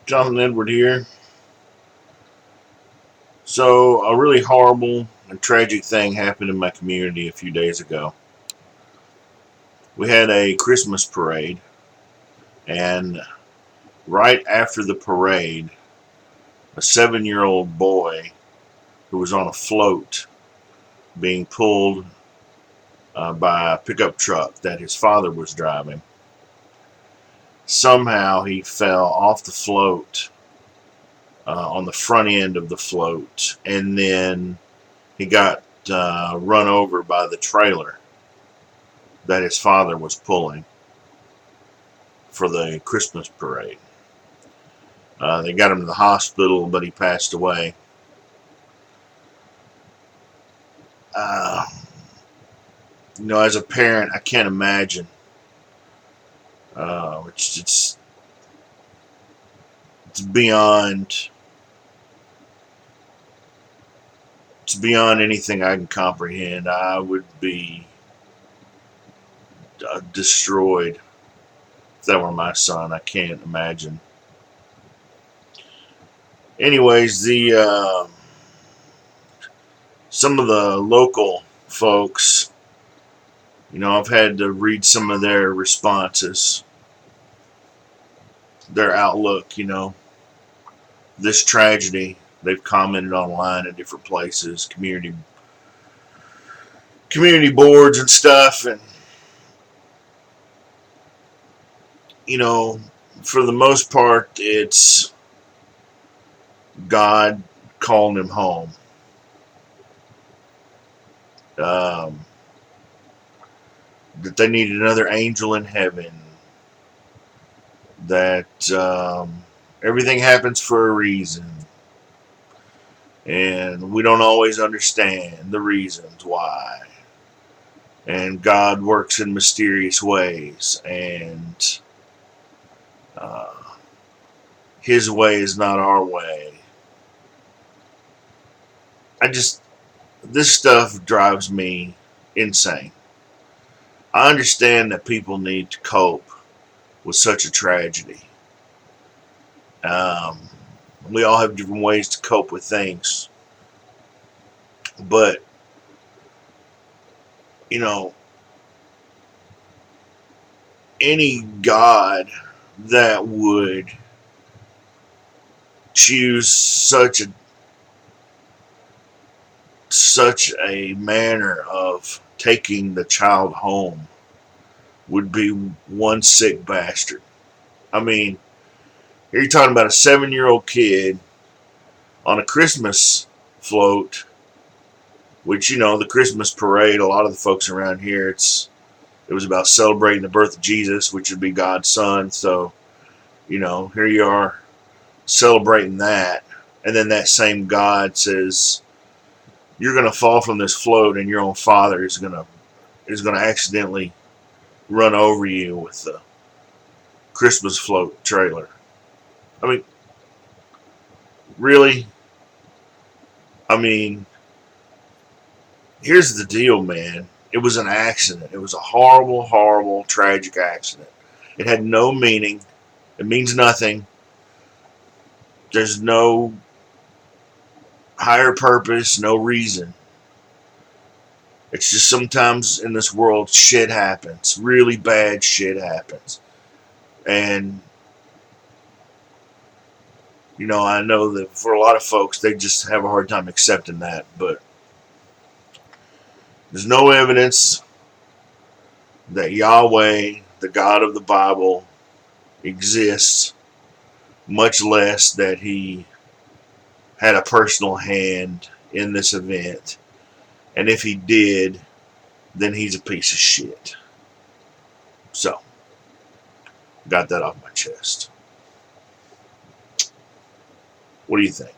Jonathan Edward here. So, a really horrible and tragic thing happened in my community a few days ago. We had a Christmas parade, and right after the parade, a 7-year-old boy who was on a float being pulled by a pickup truck that his father was driving. Somehow he fell off the float on the front end of the float, and then he got run over by the trailer that his father was pulling for the Christmas parade. They got him to the hospital, but he passed away. Uh, as a parent, I can't imagine. It's beyond anything I can comprehend. I would be destroyed if that were my son. I can't imagine. Anyways, the some of the local folks, I've had to read some of their responses, their outlook, this tragedy. They've commented online in different places, community boards and stuff, and you know, for the most part, it's God calling him home. Um, that they needed another angel in heaven. That everything happens for a reason, and we don't always understand the reasons why. And God works in mysterious ways, and uh, His way is not our way. This stuff drives me insane. I understand that people need to cope with such a tragedy. Um, we all have different ways to cope with things, but you know, any God that would choose such a manner of taking the child home would be one sick bastard. I mean, here you're talking about a 7-year-old kid on a Christmas float, which the Christmas parade. A lot of the folks around here, it was about celebrating the birth of Jesus, which would be God's son. So here you are celebrating that, and then that same God says you're going to fall from this float, and your own father is going to accidentally run over you with the Christmas float trailer. I mean, really? I mean, here's the deal, man. It was an accident. It was a horrible, horrible, tragic accident. It had no meaning. It means nothing. There's no higher purpose, no reason. It's just sometimes in this world, shit happens. Really bad shit happens. And, I know that for a lot of folks, they just have a hard time accepting that. But there's no evidence that Yahweh, the God of the Bible, exists, much less that he had a personal hand in this event. And if he did, then he's a piece of shit. So, got that off my chest. What do you think?